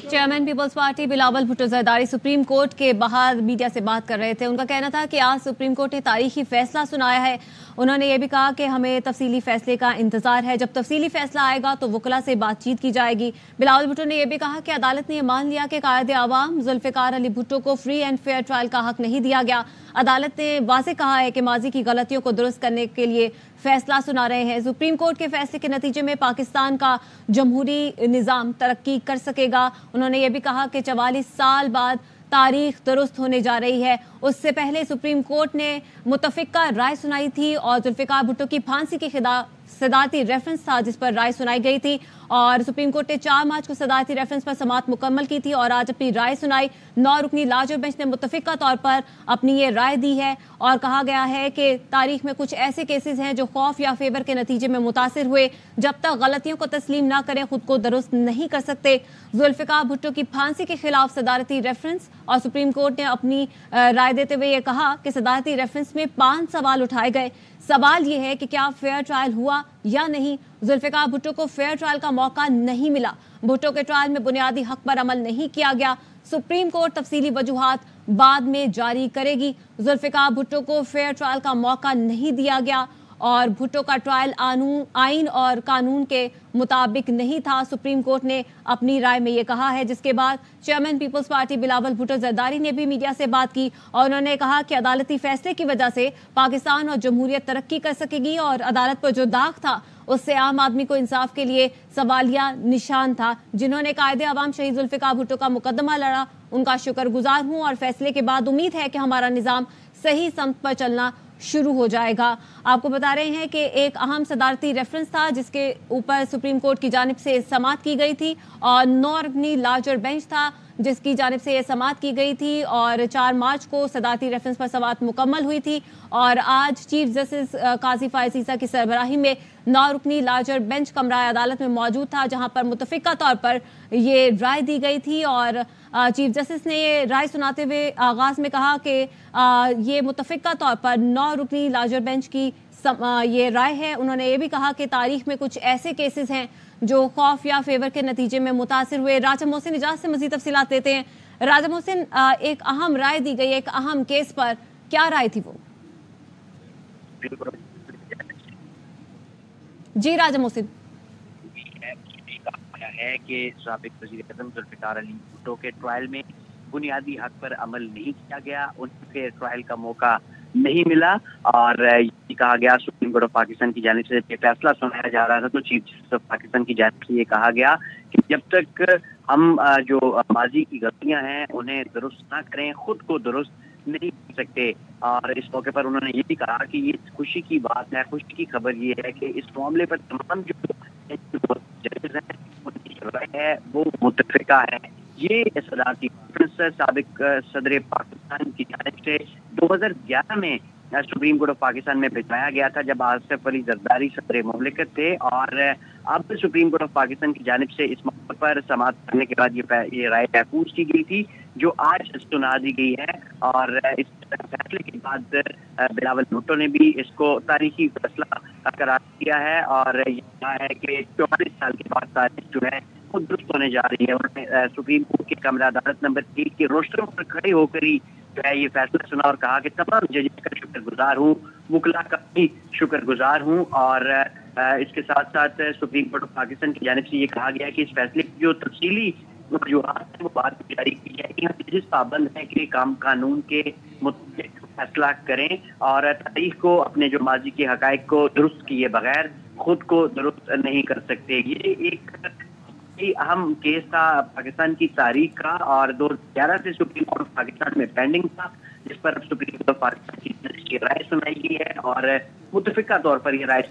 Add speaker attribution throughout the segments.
Speaker 1: Chairman Peoples Party Bilawal Bhutto Zardari Supreme Court के बाहर media से बात कर रहे थे। उनका कहना था कि आज सुप्रीम कोर्ट ने तारीखी फैसला सुनाया है। उन्होंने ये भी कहा कि हमें तफसीली फैसले का इंतजार है, जब तफसीली फैसला आएगा तो वकला से बातचीत की जाएगी। बिलावल भुट्टो ने यह भी कहा कि अदालत ने यह मान लिया कि कायदे आवाम जुल्फिकार अली भुट्टो को फ्री एंड फेयर ट्रायल का हक नहीं दिया गया। अदालत ने वाज़ेह कहा है कि माजी की गलतियों को दुरुस्त करने के लिए फैसला सुना रहे हैं। सुप्रीम कोर्ट के फैसले के नतीजे में पाकिस्तान का जमहूरी निज़ाम तरक्की कर सकेगा। उन्होंने ये भी कहा कि 44 साल बाद तारीख दुरुस्त होने जा रही है। उससे पहले सुप्रीम कोर्ट ने मुतफ़िका राय सुनाई थी और जुल्फिकार भुट्टो की फांसी के खिलाफ सदारती रेफरेंस था जिस पर राय सुनाई गई थी और सुप्रीम कोर्ट ने 4 मार्च को सदारती रेफरेंस पर समाअत मुकम्मल की थी और आज अपनी राय सुनाई। 9 रुकनी लार्जर बेंच ने मुतफ़िका तौर पर अपनी ये राय दी है और कहा गया है कि तारीख में कुछ ऐसे केसेस हैं जो खौफ या फेवर के नतीजे में मुतासिर हुए। जब तक गलतियों को तस्लीम ना करें खुद को दुरुस्त नहीं कर सकते। जुल्फिकार भुट्टो की फांसी के खिलाफ सदारती रेफरेंस और सुप्रीम कोर्ट ने अपनी राय देते हुए ये कहा कि सदारती रेफरेंस में 5 सवाल उठाए गए। सवाल ये है कि क्या फेयर ट्रायल हुआ या नहीं। जुल्फिकार भुट्टो को फेयर ट्रायल का मौका नहीं मिला। भुट्टो के ट्रायल में बुनियादी हक पर अमल नहीं किया गया। सुप्रीम कोर्ट तफसीली वजूहात बाद में जारी करेगी। जुल्फिकार भुट्टो को फेयर ट्रायल का मौका नहीं दिया गया और भुट्टो का ट्रायल आइन और कानून के मुताबिक नहीं था। सुप्रीम कोर्ट ने अपनी राय में ये कहा है, जिसके बाद chairman Peoples Party Bilawal Bhutto Zardari ने भी मीडिया से बात की और उन्होंने कहा कि अदालती फैसले की वजह से पाकिस्तान और जमहूरियत तरक्की कर सकेगी और अदालत पर जो दाग था उससे आम आदमी को इंसाफ के लिए सवालिया निशान था। जिन्होंने कायदे आवाम शहीद जुल्फिकार भुट्टो का मुकदमा लड़ा, उनका शुक्रगुजार हूँ और फैसले के बाद उम्मीद है कि हमारा निज़ाम सही समत पर चलना शुरू हो जाएगा। आपको बता रहे हैं कि एक अहम सदारती रेफरेंस था जिसके ऊपर सुप्रीम कोर्ट की जानिब से समाअत की गई थी और 9 रुकनी लार्जर बेंच था जिसकी जानिब से ये समाअत की गई थी और 4 मार्च को सदारती रेफरेंस पर समाअत मुकम्मल हुई थी और आज चीफ जस्टिस काजी फायज ईसा की सरबराही में 9 रुकनी लार्जर बेंच कमरा अदालत में मौजूद था जहां पर मुतफ़िका तौर पर ये राय दी गई थी और चीफ जस्टिस ने ये राय सुनाते हुए आगाज में कहा कि ये मुतफ़िका तौर पर 9 रुकनी लार्जर बेंच की ये राय है। उन्होंने ये भी कहा कि तारीख में कुछ ऐसे केसेस हैं जो खौफ या फेवर के नतीजे में मुतासिर हुए। राजा मोहसिन इजाज़त से मज़ीद तफसीलात देते हैं। राजा मोहसिन, एक अहम राय दी गई एक अहम केस पर, क्या राय थी वो? जी राजा मोहसिन।
Speaker 2: है कि साबिक वज़ीर-ए-आज़म जुल्फिकार अली भुट्टो के ट्रायल में बुनियादी हक पर अमल नहीं किया गया, उनके ट्रायल का मौका नहीं मिला और ये कहा गया सुप्रीम कोर्ट ऑफ पाकिस्तान की जानिब से ये फैसला सुनाया जा रहा था तो चीफ जस्टिस ऑफ पाकिस्तान की जानिब से ये कहा गया कि जब तक हम जो माजी की गलतियां हैं उन्हें दुरुस्त ना करें खुद को दुरुस्त नहीं कर सकते। और इस मौके पर उन्होंने ये भी कहा कि ये खुशी की बात है, खुशी की खबर ये है कि इस मामले पर तमाम जो जजेस हैं उनकी जो राय है वो मुतफ़िका है। ये सदारती रेफरेंस साबिक सदर पाकिस्तान की जानिब से 2011 में सुप्रीम कोर्ट ऑफ पाकिस्तान में भिजवाया गया था जब आसिफ अली जरदारी सदर मुमलिकत थे और अब सुप्रीम कोर्ट ऑफ पाकिस्तान की जानिब से इस मौके पर समाअत करने के बाद ये राय महफूज की गई थी जो आज सुना दी गई है और इस फैसले के बाद बिलावल भुट्टो ने भी इसको तारीखी फैसला करार दिया है और ये कहा है कि 44 साल के बाद तारीख जो है वो दुरुस्त होने जा रही है। उन्होंने सुप्रीम कोर्ट के कमरा अदालत नंबर 1 के रोस्टरों पर खड़े होकर ही जो है ये फैसला सुना और कहा कि तमाम जजेस का शुक्रगुजार हूँ, वकला का भी शुक्रगुजार हूँ और इसके साथ साथ सुप्रीम कोर्ट ऑफ पाकिस्तान की जानिब से ये कहा गया कि इस फैसले की जो तफसीली वजूहात है वो बाद में जारी की जाएगी। यहाँ जजेस पाबंद है कि काम कानून के मुताबिक फैसला करें और तारीख को अपने जो माजी के हकायक को दुरुस्त किए बगैर खुद को दुरुस्त नहीं कर सकते। ये एक अहम केस था पाकिस्तान की तारीख का और 2011 से सुप्रीम कोर्ट ऑफ पाकिस्तान में पेंडिंग था जिस पर सुप्रीम कोर्ट ऑफ पाकिस्तान की राय सुनाई गई है और मुतफ़िका तौर पर ये राय।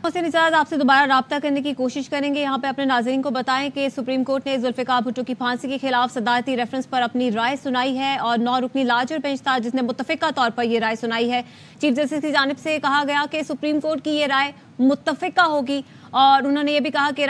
Speaker 1: मोहसिन इजाज़त, आपसे दोबारा राब्ता करने की कोशिश करेंगे। यहाँ पे अपने नाज़रीन को बताएं कि सुप्रीम कोर्ट ने जुल्फिकार भुट्टो की फांसी के खिलाफ सदारती रेफरेंस पर अपनी राय सुनाई है और 9 रुकनी लार्जर बेंच था जिसने मुतफ़िका तौर पर ये राय सुनाई है। चीफ जस्टिस की जानिब से कहा गया कि सुप्रीम कोर्ट की ये राय मुतफ़िका होगी और उन्होंने ये भी कहा कि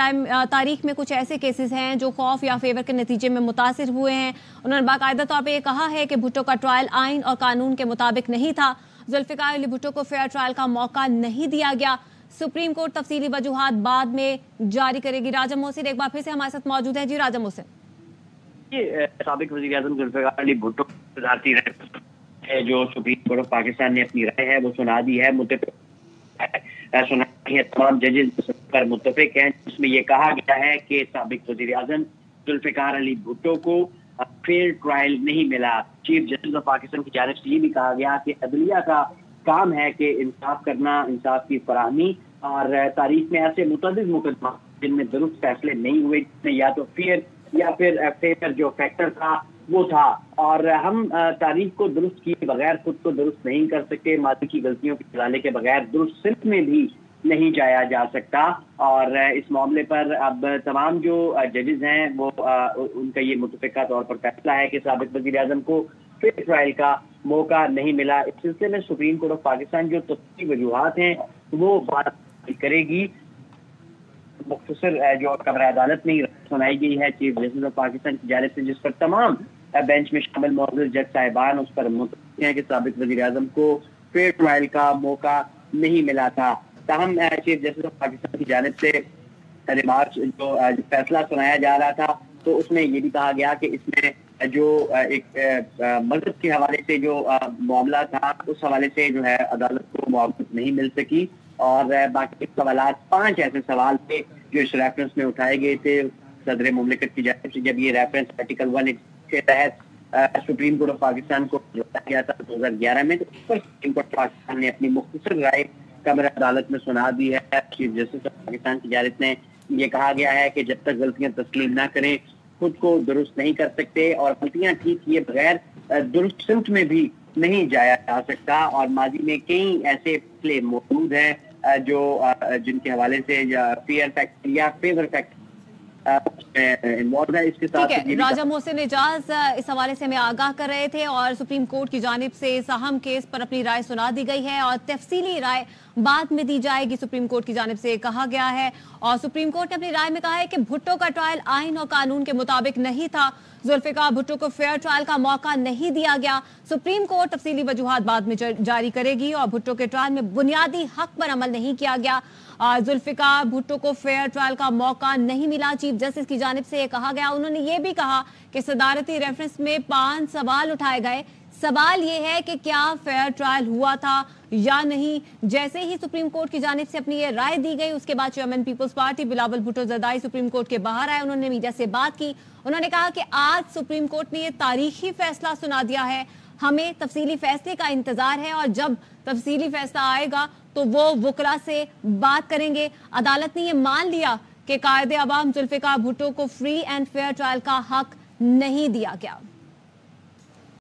Speaker 1: तारीख में कुछ ऐसे केसेस हैं जो खौफ या फेवर के नतीजे में मुतासिर हुए हैं। उन्होंने बाकायदा तौर पर यह कहा है कि भुट्टो का ट्रायल आइन और कानून के मुताबिक नहीं था। जुल्फिकार अली भुट्टो को फेयर ट्रायल का मौका नहीं दिया गया। सुप्रीम कोर्ट तफसीली वजूहात बाद में जारी करेगी। राजा मोहसिन एक बार फिर से हमारे साथ मौजूद है। जी राजा मोहसिन।
Speaker 2: ये साबिक वज़ीर आज़म ज़ुल्फ़िकार अली भुट्टो सदारती राय जो सुप्रीम कोर्ट ऑफ पाकिस्तान ने अपनी राय है वो सुना दी है, सुना दी है, तमाम जजेस पर मुत्तफिक हैं, जिसमें ये कहा गया है कि साबिक वज़ीर आज़म ज़ुल्फ़िकार अली भुट्टो को फेयर ट्रायल नहीं मिला। चीफ जस्टिस ऑफ पाकिस्तान की जानिब से ये भी कहा गया कि अदलिया का काम है कि इंसाफ करना, इंसाफ की फराहमी, और तारीख में ऐसे मुतअद्दिद मुकदमा जिनमें दुरुस्त फैसले नहीं हुए, जिसमें या तो फेयर या फिर फेयर जो फैक्टर था वो था, और हम तारीख को दुरुस्त किए बगैर खुद को दुरुस्त नहीं कर सकते, माजी की गलतियों के इजाले के बगैर दुरुस्त सिल्क में भी नहीं जाया जा सकता। और इस मामले पर अब तमाम जो जजेस हैं वो उनका ये मुतफ़िका तौर पर फैसला है कि साबिक वज़ीर आज़म को फेयर ट्रायल का मौका नहीं मिला। इस सिलसिले में सुप्रीम कोर्ट ऑफ पाकिस्तान जो तफसीली वजूहात हैं वो बात करेगी। मुख्तसर जो कमरा अदालत में सुनाई गई है चीफ जस्टिस ऑफ पाकिस्तान की जानिब से, जिस पर तमाम बेंच में शामिल मौजूद जज साहिबान उस पर मुतफ़िक हैं कि साबिक वज़ीर आज़म को फेयर ट्रायल का मौका नहीं मिला था। ताहम चीफ जस्टिस ऑफ पाकिस्तान की जानिब से रिमार्क्स जो फैसला सुनाया जा रहा था तो उसमें ये भी कहा गया कि इसमें जो एक मज़हब के हवाले से जो मामला था उस हवाले से जो है अदालत को मुआवज़त नहीं मिल सकी, और बाकी सवालात 5 ऐसे सवाल थे जो इस रेफरेंस में उठाए गए थे सदर मुमलिकत की जानिब से। जब ये रेफरेंस आर्टिकल 1 के तहत सुप्रीम कोर्ट ऑफ पाकिस्तान को भेजा गया था 2011 में, तो सुप्रीम कोर्ट ऑफ पाकिस्तान ने अपनी मुख्तसर राय कमरा अदालत में सुना दी है। चीफ जस्टिस ऑफ पाकिस्तान की जानिब से ये कहा गया है कि जब तक गलतियां तस्लीम ना करें खुद को दुरुस्त नहीं कर सकते, और गलतियां ठीक किए बगैर दुरुस्त सिमत में भी नहीं जाया जा सकता। और माजी में कई ऐसे फैसले मौजूद हैं जो जिनके हवाले से फेयर फैक्टर या फेवर फैक्टर इसके साथ
Speaker 1: राजा मोहसिन एजाज इस हवाले से हमें आगाह कर रहे थे, और सुप्रीम कोर्ट की जानिब से इस अहम केस पर अपनी राय सुना दी गई है और तफसीली राय बाद में दी जाएगी, सुप्रीम कोर्ट की जानिब से कहा गया है। और सुप्रीम कोर्ट ने अपनी राय में कहा है कि भुट्टो का ट्रायल आइन और कानून के मुताबिक नहीं था, जुल्फ़िकार भुट्टो को फेयर ट्रायल का मौका नहीं दिया गया। सुप्रीम कोर्ट तफसीली वजूहात बाद में जारी करेगी, और भुट्टो के ट्रायल में बुनियादी हक पर अमल नहीं किया गया, जुल्फ़िकार भुट्टो को फेयर ट्रायल का मौका नहीं मिला। चीफ जस्टिस की जानिब से ये कहा गया। उन्होंने ये भी कहा कि सदारती रेफरेंस में 5 सवाल उठाए गए। सवाल ये है कि क्या फेयर ट्रायल हुआ था या नहीं। जैसे ही सुप्रीम कोर्ट की जानिब से अपनी ये राय दी गई उसके बाद chairman Peoples Party Bilawal Bhutto Zardari Supreme Court के बाहर आए। उन्होंने मीडिया से बात की। उन्होंने कहा कि आज सुप्रीम कोर्ट ने ये तारीखी फैसला सुना दिया है, हमें तफसीली फैसले का इंतजार है, और जब तफसीली फैसला आएगा तो वो वकला से बात करेंगे। अदालत ने ये मान लिया कि कायदे अवाम जुल्फ़िकार भुट्टो को फ्री एंड फेयर ट्रायल का हक नहीं दिया गया।